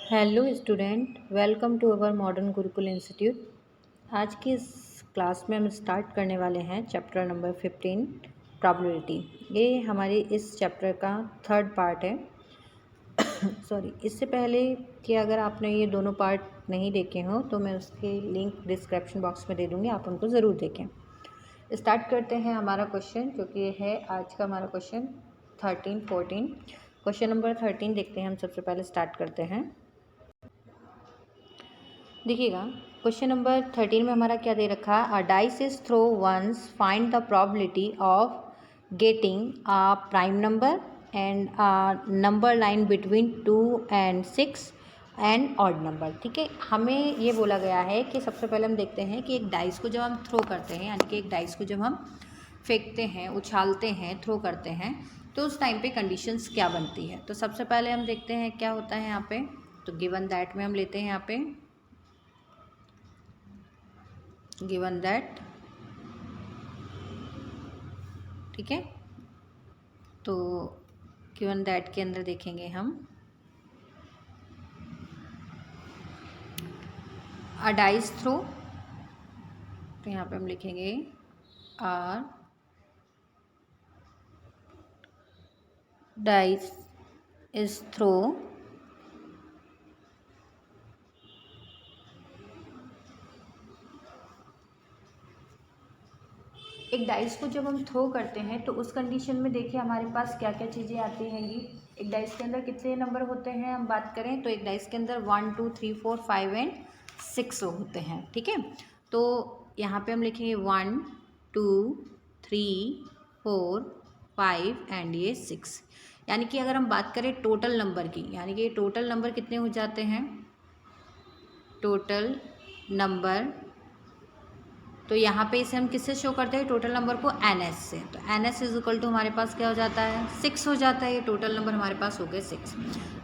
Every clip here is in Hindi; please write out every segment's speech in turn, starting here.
Hello student, welcome to our modern Gurukul institute. आज की इस क्लास में हम स्टार्ट करने वाले हैं चैप्टर नंबर 15 प्रोबेबिलिटी। ये हमारे इस चैप्टर का थर्ड पार्ट है। सॉरी, इससे पहले कि अगर आपने ये दोनों पार्ट नहीं देखे हों तो मैं उसके लिंक डिस्क्रिप्शन बॉक्स में दे दूँगी, आप उनको ज़रूर देखें। स्टार्ट करते हैं हमारा क्वेश्चन, जो कि है आज का हमारा क्वेश्चन 14 क्वेश्चन नंबर 13 देखते हैं। हम सबसे पहले स्टार्ट करते हैं। देखिएगा, क्वेश्चन नंबर 13 में हमारा क्या दे रखा है। A dice is throw once, find the probability of getting a prime number and a number line between 2 and 6 and odd number. ठीक है, हमें ये बोला गया है कि सबसे पहले हम देखते हैं कि एक डाइस को जब हम थ्रो करते हैं, यानी कि एक डाइस को जब हम फेंकते हैं, उछालते हैं, थ्रो करते हैं, तो उस टाइम पे कंडीशंस क्या बनती है। तो सबसे पहले हम देखते हैं क्या होता है यहाँ पे। तो गिवन दैट में हम लेते हैं यहाँ पे गिवन दैट। ठीक है, तो गिवन दैट के अंदर देखेंगे हम अ डाइस थ्रो। तो यहाँ पे हम लिखेंगे आर डाइस इज थ्रो एक डाइस को जब हम थ्रो करते हैं तो उस कंडीशन में देखिए हमारे पास क्या क्या चीज़ें आती हैंगी। एक डाइस के अंदर कितने नंबर होते हैं हम बात करें तो एक डाइस के अंदर 1 2 3 4 5 एंड 6 होते हैं। ठीक है, तो यहाँ पे हम लिखेंगे 1 2 3 4 5 एंड ये 6। यानी कि अगर हम बात करें टोटल नंबर की, यानी कि टोटल नंबर कितने हो जाते हैं। टोटल नंबर, तो यहाँ पे इसे हम किससे शो करते हैं, टोटल नंबर को एन एस से। तो N S is equal to हमारे पास क्या हो जाता है, 6 हो जाता है। ये टोटल नंबर हमारे पास हो गए 6।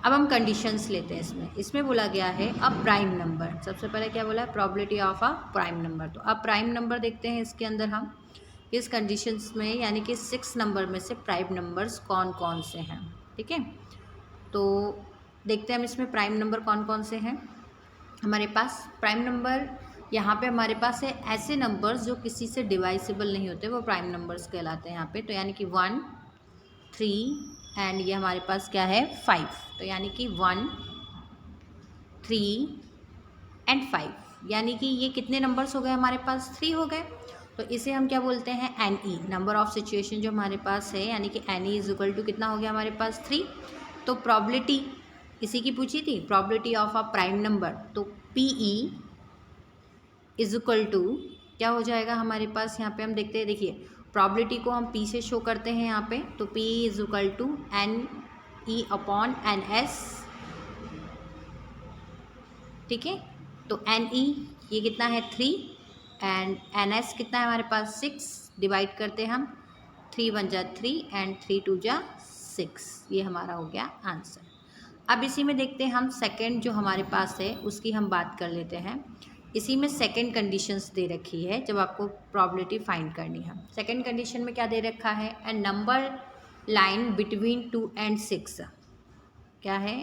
अब हम कंडीशंस लेते हैं इसमें बोला गया है अ प्राइम नंबर। सबसे पहले क्या बोला है, probability of a prime number. तो अब प्राइम नंबर देखते हैं इसके अंदर हम इस कंडीशंस में, यानी कि 6 नंबर में से प्राइम नंबर्स कौन कौन से हैं। ठीक है, तो देखते हैं हम इसमें प्राइम नंबर कौन कौन से हैं हमारे पास। प्राइम नंबर यहाँ पे हमारे पास है ऐसे नंबर्स जो किसी से डिवाइसिबल नहीं होते, वो प्राइम नंबर्स कहलाते हैं यहाँ पे। तो यानी कि 1 3 एंड ये हमारे पास क्या है 5। तो यानी कि 1 3 एंड 5, यानी कि ये कितने नंबर्स हो गए हमारे पास, 3 हो गए। तो इसे हम क्या बोलते हैं, N E, number of situation जो हमारे पास है, यानी कि N E is equal to कितना हो गया हमारे पास 3। तो प्रोबेबिलिटी इसी की पूछी थी, probability of a prime number. तो P E is equal to क्या हो जाएगा हमारे पास, यहाँ पे हम देखते हैं। देखिए, प्रोबेबिलिटी को हम पी से शो करते हैं यहाँ पे। तो P is equal to N E upon N S. ठीक है, तो एन ई ये कितना है 3 एंड एन एस कितना है हमारे पास 6। डिवाइड करते हैं हम, 3 1 जा 3 एंड 3 2 जा 6। ये हमारा हो गया आंसर। अब इसी में देखते हैं हम सेकंड जो हमारे पास है उसकी हम बात कर लेते हैं। इसी में सेकंड कंडीशंस दे रखी है जब आपको प्रोबेबिलिटी फाइंड करनी है। सेकंड कंडीशन में क्या दे रखा है, ए नंबर लाइन बिटवीन 2 and 6। क्या है,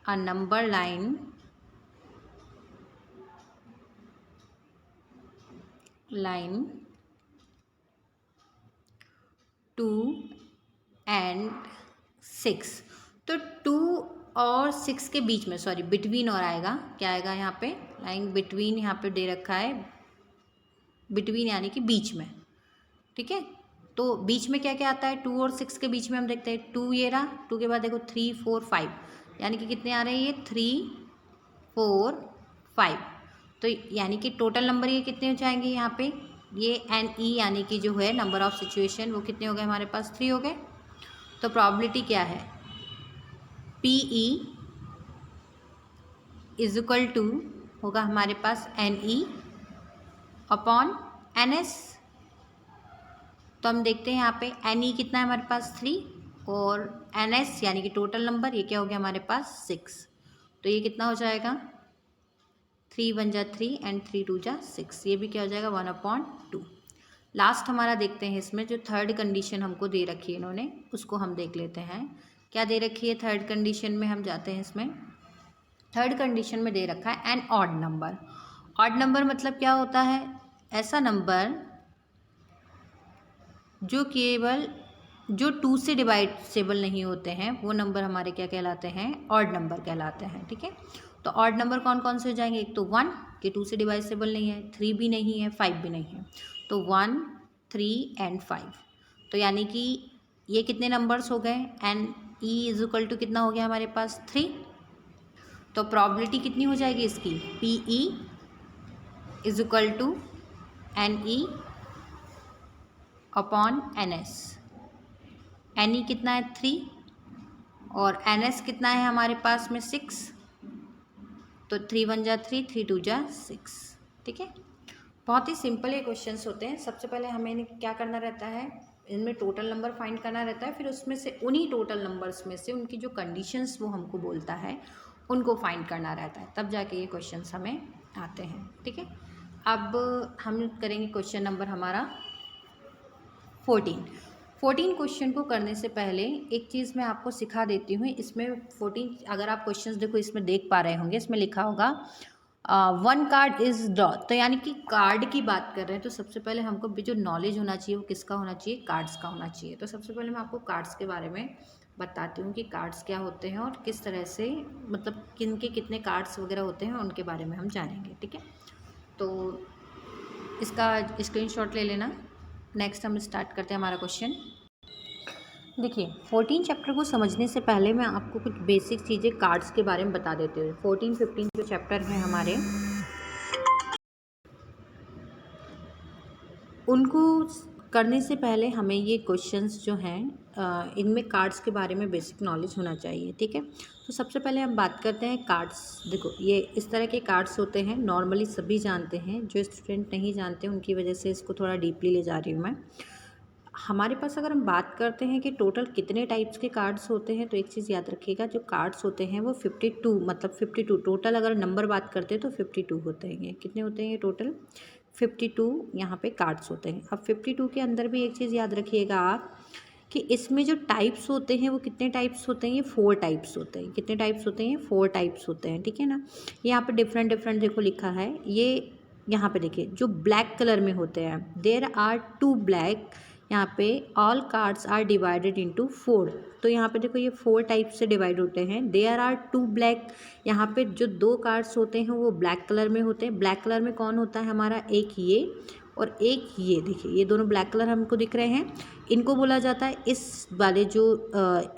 अ नंबर लाइन लाइन 2 and 6। तो 2 और 6 के बीच में, सॉरी बिटवीन और आएगा, क्या आएगा यहाँ पे, लाइन बिटवीन यहाँ पे दे रखा है, बिटवीन यानी कि बीच में। ठीक है, तो बीच में क्या क्या आता है, 2 और 6 के बीच में हम देखते हैं 2 ये रहा, 2 के बाद देखो 3 4 5, यानी कि कितने आ रहे हैं ये 3 4 5। तो यानी कि टोटल नंबर ये कितने हो जाएंगे यहाँ पे, ये एन ई यानी कि जो है नंबर ऑफ सिचुएशन, वो कितने हो गए हमारे पास 3 हो गए। तो प्रोबेबिलिटी क्या है, P E is equal to होगा हमारे पास n E upon N S. तो हम देखते हैं यहाँ पे एन ई कितना है हमारे पास 3 और एन एस यानी कि टोटल नंबर ये क्या हो गया हमारे पास 6। तो ये कितना हो जाएगा, 3 1 जा 3 एंड 3 2 जा 6। ये भी क्या हो जाएगा 1/2। लास्ट हमारा देखते हैं इसमें जो थर्ड कंडीशन हमको दे रखी है इन्होंने, उसको हम देख लेते हैं क्या दे रखी है थर्ड कंडीशन में। हम जाते हैं इसमें, थर्ड कंडीशन में दे रखा है an odd number. Odd number मतलब क्या होता है? ऐसा नंबर जो केवल जो 2 से डिवाइडेबल नहीं होते हैं वो नंबर हमारे क्या कहलाते हैं? ऑड नंबर कहलाते हैं। ठीक है, तो ऑड नंबर कौन कौन से हो जाएंगे? एक तो 1 कि 2 से डिवाइडेबल नहीं है, 3 भी नहीं है, 5 भी नहीं है, तो 1, 3 एंड 5। तो यानी कि ये कितने नंबर्स हो गए? N E is equal to कितना हो गया हमारे पास? 3। तो प्रॉबिलिटी कितनी हो जाएगी इसकी? P E is equal to N E upon N S. N E कितना है? 3 और एन एस कितना है हमारे पास में? 6। तो 3 1 जा 3, 3 2 जा 6। ठीक है, बहुत ही सिंपल ये क्वेश्चंस होते हैं। सबसे पहले हमें क्या करना रहता है? इनमें टोटल नंबर फाइंड करना रहता है, फिर उसमें से उन्हीं टोटल नंबर्स में से उनकी जो कंडीशंस वो हमको बोलता है उनको फाइंड करना रहता है, तब जाके ये क्वेश्चंस हमें आते हैं। ठीक है, अब हम करेंगे क्वेश्चन नंबर हमारा 14 क्वेश्चन को करने से पहले एक चीज़ मैं आपको सिखा देती हूँ। इसमें 14 अगर आप क्वेश्चंस देखो इसमें देख पा रहे होंगे, इसमें लिखा होगा 1 कार्ड इज़ ड्रॉ। तो यानी कि कार्ड की बात कर रहे हैं, तो सबसे पहले हमको भी जो नॉलेज होना चाहिए वो किसका होना चाहिए? कार्ड्स का होना चाहिए। तो सबसे पहले मैं आपको कार्ड्स के बारे में बताती हूँ कि कार्ड्स क्या होते हैं और किस तरह से, मतलब किन के कितने कार्ड्स वगैरह होते हैं उनके बारे में हम जानेंगे। ठीक है, तो इसका स्क्रीनशॉट ले लेना। नेक्स्ट हम स्टार्ट करते हैं हमारा क्वेश्चन। देखिए 14 चैप्टर को समझने से पहले मैं आपको कुछ बेसिक चीज़ें कार्ड्स के बारे में बता देती हूँ। 14 15 जो चैप्टर हैं हमारे, उनको करने से पहले हमें ये क्वेश्चंस जो हैं इनमें कार्ड्स के बारे में बेसिक नॉलेज होना चाहिए। ठीक है, तो सबसे पहले हम बात करते हैं कार्ड्स। देखो ये इस तरह के कार्ड्स होते हैं, नॉर्मली सभी जानते हैं, जो स्टूडेंट नहीं जानते उनकी वजह से इसको थोड़ा डीपली ले जा रही हूँ मैं। हमारे पास अगर हम बात करते हैं कि टोटल कितने टाइप्स के कार्ड्स होते हैं, तो एक चीज़ याद रखिएगा, जो कार्ड्स होते हैं वो 52, मतलब 52 टोटल अगर नंबर बात करते हैं तो 52 होते हैं। ये कितने होते हैं? ये टोटल 52 यहाँ पे कार्ड्स होते हैं। अब 52 के अंदर भी एक चीज़ याद रखिएगा आप कि इसमें जो टाइप्स होते हैं वो कितने टाइप्स होते हैं? ये 4 टाइप्स होते हैं। कितने टाइप्स होते हैं? 4 टाइप्स होते हैं। ठीक है ना, यहाँ पे डिफरेंट डिफरेंट देखो लिखा है। ये यहाँ पे देखिए जो ब्लैक कलर में होते हैं, देयर आर 2 ब्लैक, यहाँ पे all cards are divided into 4। तो यहाँ पे देखो ये 4 टाइप से डिवाइड होते हैं। देयर आर 2 ब्लैक, यहाँ पे जो 2 कार्ड्स होते हैं वो ब्लैक कलर में होते हैं। ब्लैक कलर में कौन होता है हमारा? एक ये और एक ये। देखिए ये दोनों ब्लैक कलर हमको दिख रहे हैं, इनको बोला जाता है इस वाले जो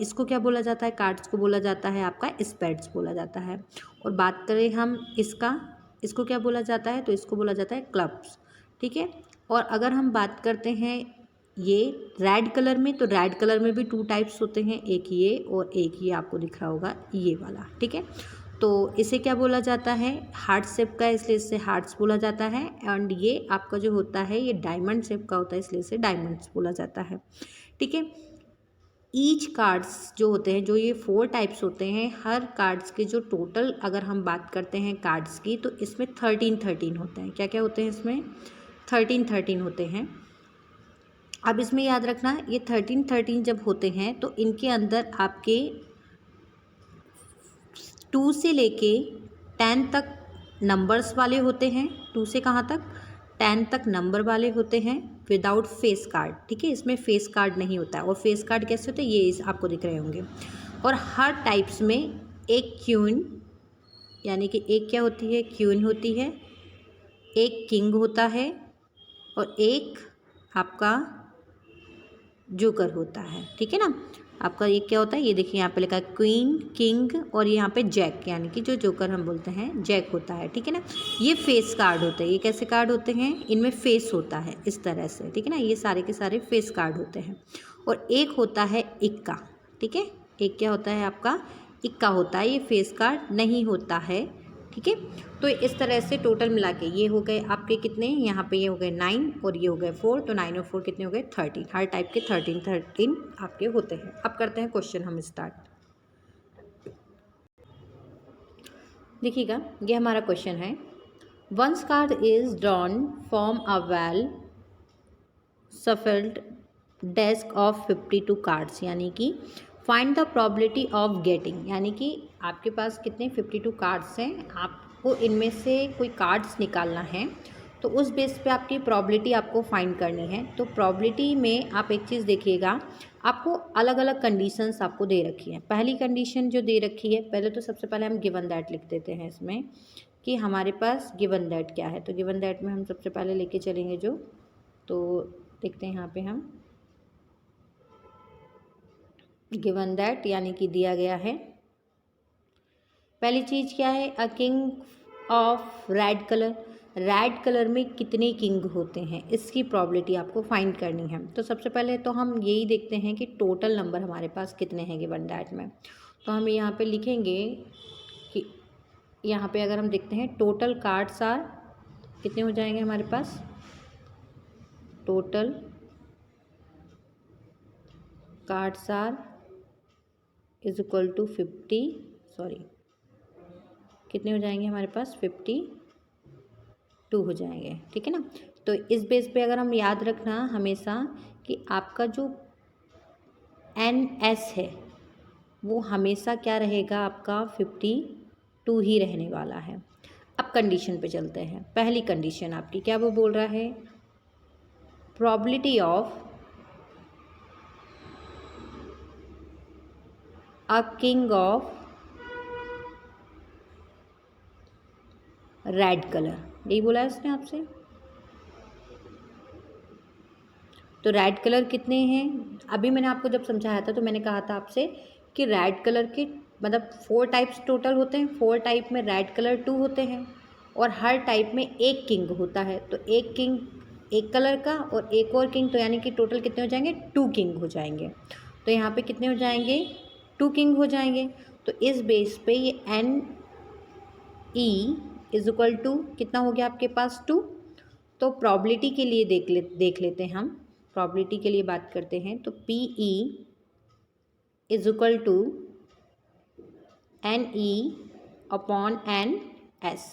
इसको क्या बोला जाता है? कार्ड्स को बोला जाता है आपका स्पेड्स बोला जाता है। और बात करें हम इसको क्या बोला जाता है? तो इसको बोला जाता है क्लब्स। ठीक है, और अगर हम बात करते हैं ये रेड कलर में, तो रेड कलर में भी 2 टाइप्स होते हैं, एक ये और एक ये आपको दिख रहा होगा ये वाला। ठीक है, तो इसे क्या बोला जाता है? हार्ट शेप का है इसलिए इसे हार्ट्स बोला जाता है। एंड ये आपका जो होता है ये डायमंड शेप का होता है इसलिए इसे डायमंड्स बोला जाता है। ठीक है, ईच कार्ड्स जो होते हैं, जो ये 4 टाइप्स होते हैं, हर कार्ड्स के जो टोटल अगर हम बात करते हैं कार्ड्स की, तो इसमें 13 होते हैं। क्या क्या होते हैं इसमें? 13 होते हैं। अब इसमें याद रखना ये 13 जब होते हैं तो इनके अंदर आपके 2 से लेके 10 तक नंबर्स वाले होते हैं। 2 से कहाँ तक? 10 तक नंबर वाले होते हैं विदाउट फेस कार्ड। ठीक है, इसमें फेस कार्ड नहीं होता है। और फेस कार्ड कैसे होते हैं? ये आपको दिख रहे होंगे। और हर टाइप्स में एक क्वीन, यानी कि एक क्या होती है? क्वीन होती है, एक किंग होता है और एक आपका जोकर होता है। ठीक है ना, आपका ये क्या होता है? ये देखिए यहाँ पे लिखा है क्वीन, किंग और यहाँ पे जैक, यानी कि जो जोकर हम बोलते हैं जैक होता है। ठीक है ना, ये फेस कार्ड होते हैं। ये कैसे कार्ड होते हैं? इनमें फेस होता है इस तरह से। ठीक है ना, ये सारे के सारे फेस कार्ड होते हैं। और एक होता है इक्का। ठीक है, एक क्या होता है आपका? इक्का होता है, ये फेस कार्ड नहीं होता है। ठीक है, तो इस तरह से टोटल मिला के ये हो गए आपके कितने? यहाँ पे ये हो गए 9 और ये हो गए 4, तो 9 और 4 कितने हो गए? 13। हर टाइप के 13 आपके होते हैं। अब करते हैं क्वेश्चन हम स्टार्ट। देखिएगा ये हमारा क्वेश्चन है। Once card is drawn from a well shuffled desk of 52 cards, यानी कि find the probability of getting, यानी कि आपके पास कितने 52 कार्ड्स हैं, आपको इनमें से कोई कार्ड्स निकालना है, तो उस बेस पे आपकी प्रॉबिलिटी आपको फाइंड करनी है। तो प्रॉबिलिटी में आप एक चीज़ देखिएगा, आपको अलग अलग कंडीशंस आपको दे रखी है। पहली कंडीशन जो दे रखी है, पहले तो सबसे पहले हम गिवन दैट लिख देते हैं इसमें कि हमारे पास गिवन दैट क्या है। तो गिवन दैट में हम सबसे पहले लेके चलेंगे जो, तो देखते हैं यहाँ पे हम गिवन दैट यानी कि दिया गया है। पहली चीज़ क्या है, a king of red colour, red colour में कितने किंग होते हैं, इसकी प्रॉबिलिटी आपको फाइंड करनी है। तो सबसे पहले तो हम यही देखते हैं कि टोटल नंबर हमारे पास कितने हैं गिवन दैट में। तो हम यहाँ पे लिखेंगे कि यहाँ पे अगर हम देखते हैं टोटल कार्ड्स आर कितने हो जाएंगे हमारे पास, total cards are is equal to 50, sorry कितने हो जाएंगे हमारे पास 52 हो जाएंगे, ठीक है ना। तो इस बेस पे अगर हम याद रखना हमेशा कि आपका जो NS है वो हमेशा क्या रहेगा, आपका 52 ही रहने वाला है। अब कंडीशन पे चलते हैं। पहली कंडीशन आपकी क्या वो बोल रहा है, probability of a king of red colour, यही बोला है उसने आपसे। तो रेड कलर कितने हैं, अभी मैंने आपको जब समझाया था तो मैंने कहा था आपसे कि रेड कलर के मतलब 4 टाइप्स टोटल होते हैं। 4 टाइप में रेड कलर 2 होते हैं और हर टाइप में एक किंग होता है। तो एक किंग एक कलर का और एक और किंग, तो यानी कि टोटल कितने हो जाएंगे, 2 किंग हो जाएंगे। तो यहाँ पे कितने हो जाएंगे, 2 किंग हो जाएंगे। तो इस बेस पे ये NE इज इक्वल टू कितना हो गया आपके पास 2। तो प्रॉबिलिटी के लिए देख लेते हैं हम, प्रॉबिलिटी के लिए बात करते हैं। तो PE is equal to NE upon NS।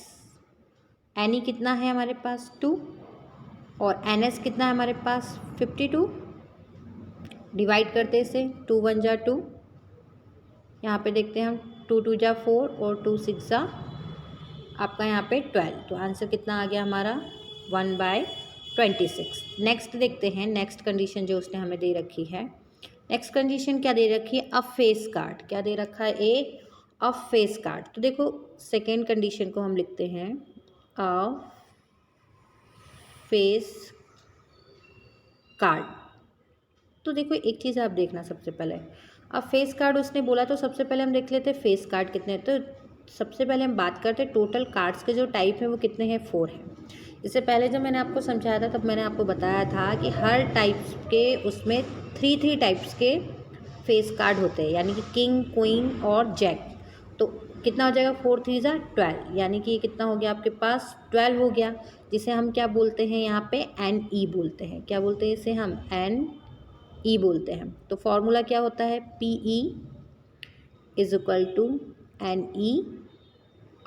NE कितना है हमारे पास 2 और NS कितना है हमारे पास 52। डिवाइड करते इसे, 2 1 जा 2, यहाँ पे देखते हैं हम 2 2 जा 4 और 2 6 जा आपका यहाँ पे 12। तो आंसर कितना आ गया हमारा 1/26। नेक्स्ट देखते हैं, नेक्स्ट कंडीशन जो उसने हमें दे रखी है। नेक्स्ट कंडीशन क्या दे रखी है, अ फेस कार्ड। क्या दे रखा है, अ फेस कार्ड। तो देखो सेकेंड कंडीशन को हम लिखते हैं अ फेस कार्ड। तो देखो एक चीज़ आप देखना, सबसे पहले अब फेस कार्ड उसने बोला, तो सबसे पहले हम देख लेते हैं फेस कार्ड कितने हैं। तो सबसे पहले हम बात करते हैं टोटल कार्ड्स के जो टाइप हैं वो कितने हैं, 4 हैं। इससे पहले जब मैंने आपको समझाया था तब मैंने आपको बताया था कि हर टाइप्स के उसमें 3 टाइप्स के फेस कार्ड होते हैं, यानी कि किंग, क्वीन और जैक। तो कितना हो जाएगा, 4 3 जा 12, यानी कि कितना हो गया आपके पास 12 हो गया, जिसे हम क्या बोलते हैं यहाँ पे NE बोलते हैं। क्या बोलते हैं इसे हम, NE बोलते हैं। तो फॉर्मूला क्या होता है, PE is equal to NE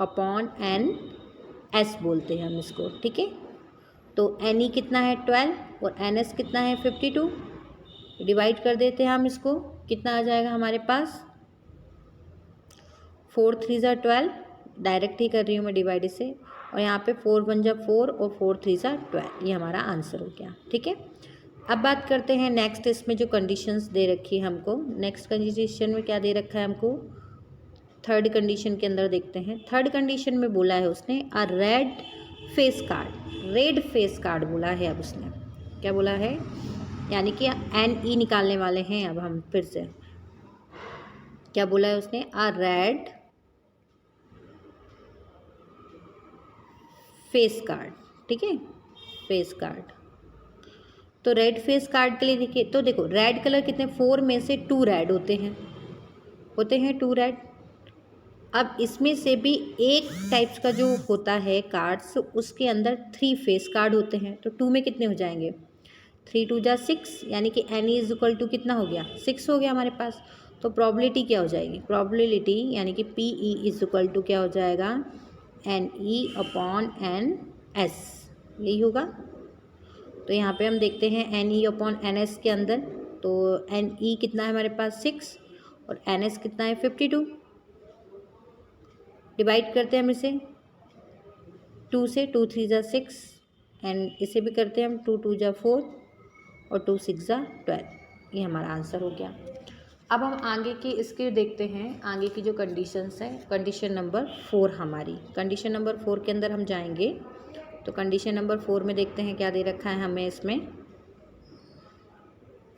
upon NS बोलते हैं हम इसको, ठीक है। तो NE कितना है 12 और NS कितना है 52। डिवाइड कर देते हैं हम इसको, कितना आ जाएगा हमारे पास 4 3 जा 12, डायरेक्ट ही कर रही हूँ मैं डिवाइड इसे, और यहाँ पे 4 1 जा 4 और 4 3 जा 12, ये हमारा आंसर हो गया, ठीक है। अब बात करते हैं नेक्स्ट, इसमें जो कंडीशंस दे रखी है हमको। नेक्स्ट कंडीशन में क्या दे रखा है हमको, थर्ड कंडीशन के अंदर देखते हैं। थर्ड कंडीशन में बोला है उसने a red face card, red face card बोला है। अब उसने क्या बोला है, यानी कि NE निकालने वाले हैं। अब हम फिर से क्या बोला है उसने, अ रेड फेस कार्ड, ठीक है, फेस कार्ड। तो रेड फेस कार्ड के लिए देखिए, तो देखो रेड कलर कितने, 4 में से 2 रेड होते हैं 2 रेड। अब इसमें से भी एक टाइप्स का जो होता है कार्ड्स, उसके अंदर 3 फेस कार्ड होते हैं। तो 2 में कितने हो जाएंगे, 3 2 जा 6, यानी कि NE इज इक्वल टू कितना हो गया, 6 हो गया हमारे पास। तो प्रॉबिलिटी क्या हो जाएगी, प्रॉबिलिटी यानी कि PE इज इक्वल टू क्या हो जाएगा, NE अपॉन NS, यही होगा। तो यहाँ पे हम देखते हैं NE अपॉन NS के अंदर, तो NE कितना है हमारे पास 6 और NS कितना है 52। डिवाइड करते हैं हम इसे 2 से, 2 3 जा 6 एंड इसे भी करते हैं हम 2 2 जा 4 और 2 6 जा 12। ये हमारा आंसर हो गया। अब हम आगे की इसके देखते हैं, आगे की जो कंडीशंस है। कंडीशन नंबर 4 हमारी, कंडीशन नंबर 4 के अंदर हम जाएंगे। तो कंडीशन नंबर 4 में देखते हैं क्या दे रखा है हमें इसमें।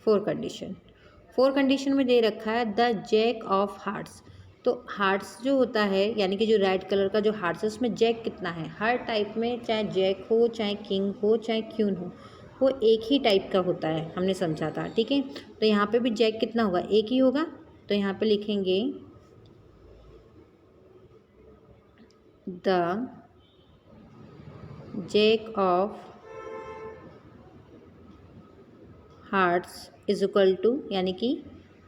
4 कंडीशन में दे रखा है द जैक ऑफ हार्ट्स। तो हार्ट्स जो होता है यानी कि जो रेड कलर का जो हार्ट्स है उसमें जैक कितना है। हर टाइप में चाहे जैक हो, चाहे किंग हो, चाहे क्वीन हो, वो एक ही टाइप का होता है, हमने समझा था। ठीक है, तो यहाँ पे भी जैक कितना होगा, एक ही होगा। तो यहाँ पे लिखेंगे the jack of hearts is equal to, यानी कि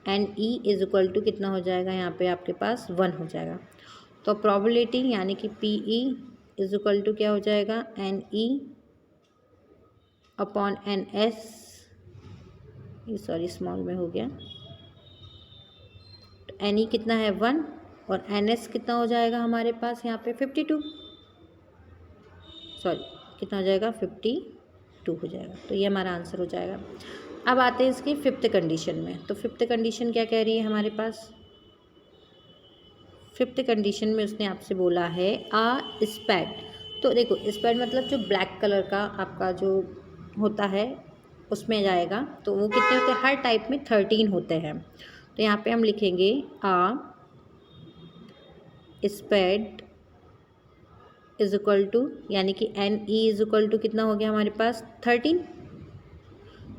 N E is equal to कितना हो जाएगा, यहाँ पे आपके पास 1 हो जाएगा। तो प्रोबेबिलिटी यानी कि P E is equal to क्या हो जाएगा, N E upon N S, ये सॉरी स्मॉल में हो गया। तो एन ई कितना है 1 और एन एस कितना हो जाएगा हमारे पास यहाँ पे 52, सॉरी कितना हो जाएगा 52 हो जाएगा। तो ये हमारा आंसर हो जाएगा। अब आते हैं इसकी 5th कंडीशन में। तो 5th कंडीशन क्या कह रही है हमारे पास। 5th कंडीशन में उसने आपसे बोला है आ स्पैड। तो देखो स्पैड मतलब जो ब्लैक कलर का आपका जो होता है उसमें जाएगा। तो वो कितने होते हैं, हर टाइप में 13 होते हैं। तो यहाँ पे हम लिखेंगे a spade is equal to, यानी कि N E is equal to कितना हो गया हमारे पास 13।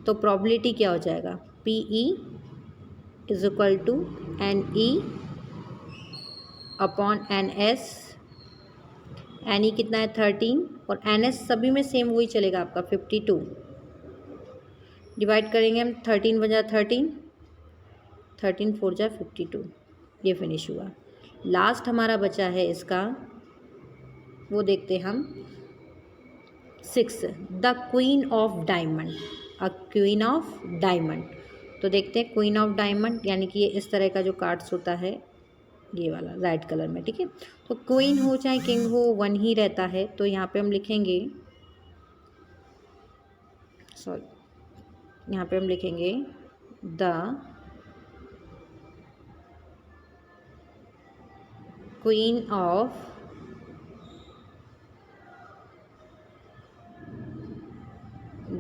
तो प्रोबेबिलिटी क्या हो जाएगा, P E is equal to N E upon N S. N E कितना है 13 और एन एस सभी में सेम वही चलेगा आपका 52। डिवाइड करेंगे हम 13 बजा 13, 13 4 जा 52। ये फिनिश हुआ। लास्ट हमारा बचा है इसका, वो देखते हम 6 the queen of diamond, a queen of diamond. तो देखते हैं क्वीन ऑफ डायमंड यानी कि ये इस तरह का जो कार्ड्स होता है, ये वाला रेड कलर में। ठीक है, तो क्वीन हो चाहे किंग हो 1 ही रहता है। तो यहाँ पे हम लिखेंगे, सॉरी यहाँ पे हम लिखेंगे the queen of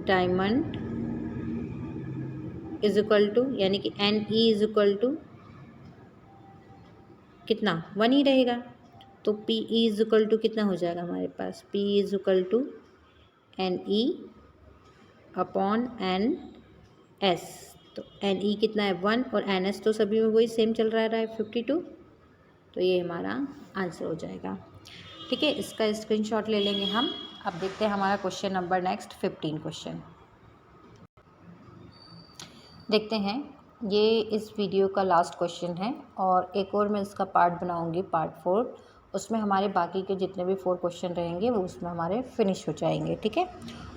diamond is equal to, यानी कि N E is equal to कितना 1 ही रहेगा। तो P E is equal to कितना हो जाएगा हमारे पास, P is equal to N E upon N S. तो एन ई कितना है 1 और एन एस तो सभी में वही सेम चल रहा है 52। तो ये हमारा आंसर हो जाएगा। ठीक है, इसका स्क्रीनशॉट ले लेंगे हम। अब देखते हैं हमारा क्वेश्चन नंबर नेक्स्ट 15 क्वेश्चन देखते हैं। ये इस वीडियो का लास्ट क्वेश्चन है और एक और मैं इसका पार्ट बनाऊंगी, पार्ट 4। उसमें हमारे बाकी के जितने भी 4 क्वेश्चन रहेंगे वो उसमें हमारे फिनिश हो जाएंगे। ठीक है,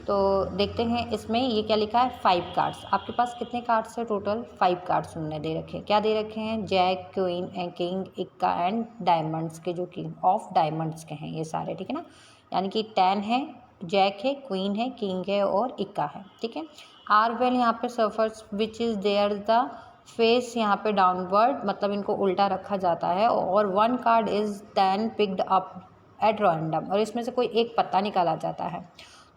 तो देखते हैं इसमें ये क्या लिखा है, 5 कार्ड्स। आपके पास कितने कार्ड्स है टोटल, 5 कार्ड्स उन्होंने दे रखे हैं। क्या दे रखे हैं, जैक, क्वीन एंड किंग, इक्का एंड डायमंड्स के, जो किंग ऑफ डायमंड्स के हैं ये सारे। ठीक है ना, यानी कि 10 है, जैक है, क्वीन है, किंग है और इक्का है। ठीक है, आर वेल यहाँ पे suffers which is there the face यहाँ पे डाउनवर्ड, मतलब इनको उल्टा रखा जाता है। और 1 card is then picked up at random, और इसमें से कोई एक पत्ता निकाला जाता है।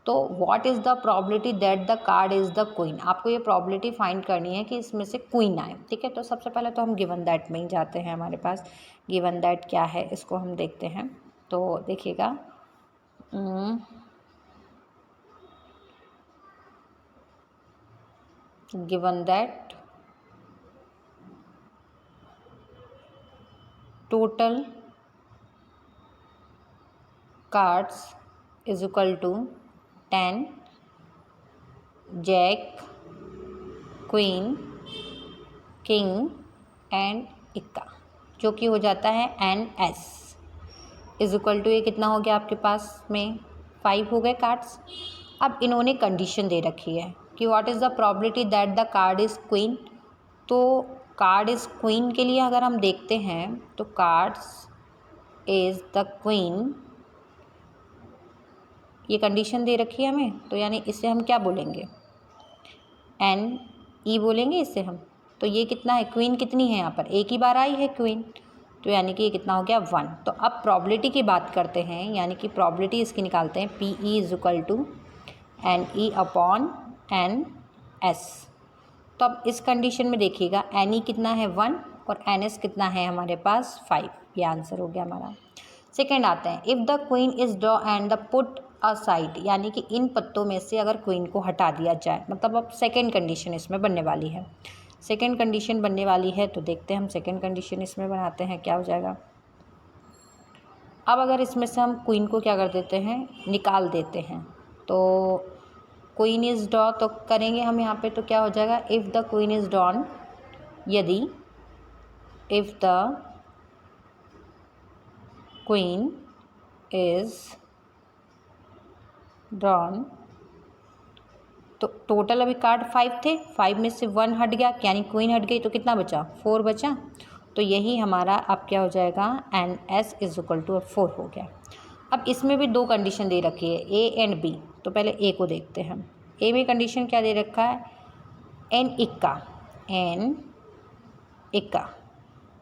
तो what is the probability that the card is the queen. आपको ये प्रोबेबिलिटी फाइंड करनी है कि इसमें से क्वीन आए। ठीक है, तो सबसे पहले तो हम गिवन दैट में ही जाते हैं। हमारे पास गिवन दैट क्या है इसको हम देखते हैं। तो देखिएगा, given that total cards is equal to 10, jack, queen, king and इक्का, जो कि हो जाता है NS इज इक्वल टू, ये कितना हो गया आपके पास में 5 हो गए कार्ड्स। अब इन्होंने कंडीशन दे रखी है कि what is the probability that the card is queen. तो कार्ड इज़ क्वीन के लिए अगर हम देखते हैं तो कार्ड्स इज़ द क्वीन, ये कंडीशन दे रखी है हमें, तो यानी इससे हम क्या बोलेंगे, एन ई बोलेंगे इससे हम। तो ये कितना है, क्वीन कितनी है यहाँ पर, एक ही बार आई है क्वीन, तो यानी कि ये कितना हो गया 1। तो अब प्रॉबिलिटी की बात करते हैं, यानी कि प्रॉबिलिटी इसकी निकालते हैं, P E is equal to N E upon N S. तो अब इस कंडीशन में देखिएगा एन ई कितना है 1 और एन एस कितना है हमारे पास 5, ये आंसर हो गया हमारा। सेकेंड आते हैं, if the queen is draw and the put aside, यानी कि इन पत्तों में से अगर क्वीन को हटा दिया जाए, मतलब अब सेकेंड कंडीशन इसमें बनने वाली है, सेकेंड कंडीशन बनने वाली है। तो देखते हैं हम सेकेंड कंडीशन इसमें बनाते हैं, क्या हो जाएगा। अब अगर इसमें से हम क्वीन को क्या कर देते हैं, निकाल देते हैं, तो क्वीन इज़ ड्रॉ तो करेंगे हम यहाँ पे, तो क्या हो जाएगा, if the queen is drawn, यदि if the queen is drawn, तो टोटल अभी कार्ड 5 थे, 5 में से 1 हट गया, यानी क्वीन हट गई, तो कितना बचा, 4 बचा। तो यही हमारा अब क्या हो जाएगा, N S is equal to 4 हो गया। अब इसमें भी 2 कंडीशन दे रखी है, ए एंड बी। तो पहले ए को देखते हैं हम। ए में कंडीशन क्या दे रखा है, एन इक्का, एन इक्का।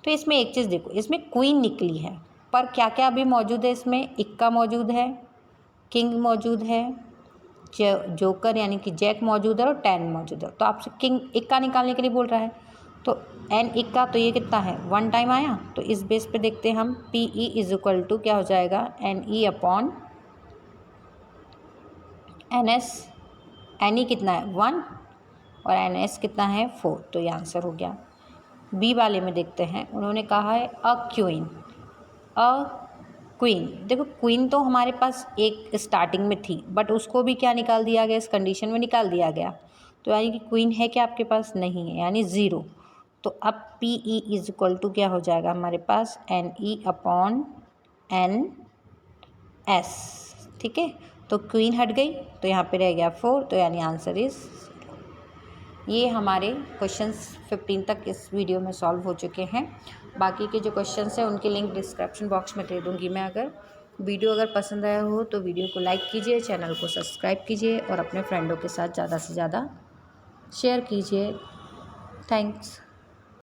तो इसमें एक चीज़ देखो, इसमें क्वीन निकली है, पर क्या क्या अभी मौजूद है इसमें, इक्का मौजूद है, किंग मौजूद है, जोकर यानी कि जैक मौजूद है और 10 मौजूद है। तो आपसे किंग इक्का निकालने के लिए बोल रहा है, तो एन इक्का, तो ये कितना है 1 टाइम आया। तो इस बेस पे देखते हैं हम, P E is equal to क्या हो जाएगा, N E upon N S. N E कितना है 1 और एन एस कितना है 4, तो ये आंसर हो गया। बी वाले में देखते हैं, उन्होंने कहा है अ क्वीन, अ क्वीन। देखो क्वीन तो हमारे पास एक स्टार्टिंग में थी, बट उसको भी क्या निकाल दिया गया, इस कंडीशन में निकाल दिया गया। तो यानी कि क्वीन है क्या आपके पास, नहीं है, यानी 0। तो अब P E is equal to क्या हो जाएगा हमारे पास, n E upon N S. ठीक है, तो क्वीन हट गई, तो यहाँ पे रह गया 4, तो यानी आंसर इज। ये हमारे क्वेश्चंस 15 तक इस वीडियो में सॉल्व हो चुके हैं। बाकी के जो क्वेश्चंस हैं उनकी लिंक डिस्क्रिप्शन बॉक्स में दे दूँगी मैं। अगर वीडियो अगर पसंद आया हो तो वीडियो को लाइक कीजिए, चैनल को सब्सक्राइब कीजिए और अपने फ्रेंडों के साथ ज़्यादा से ज़्यादा शेयर कीजिए। थैंक्स।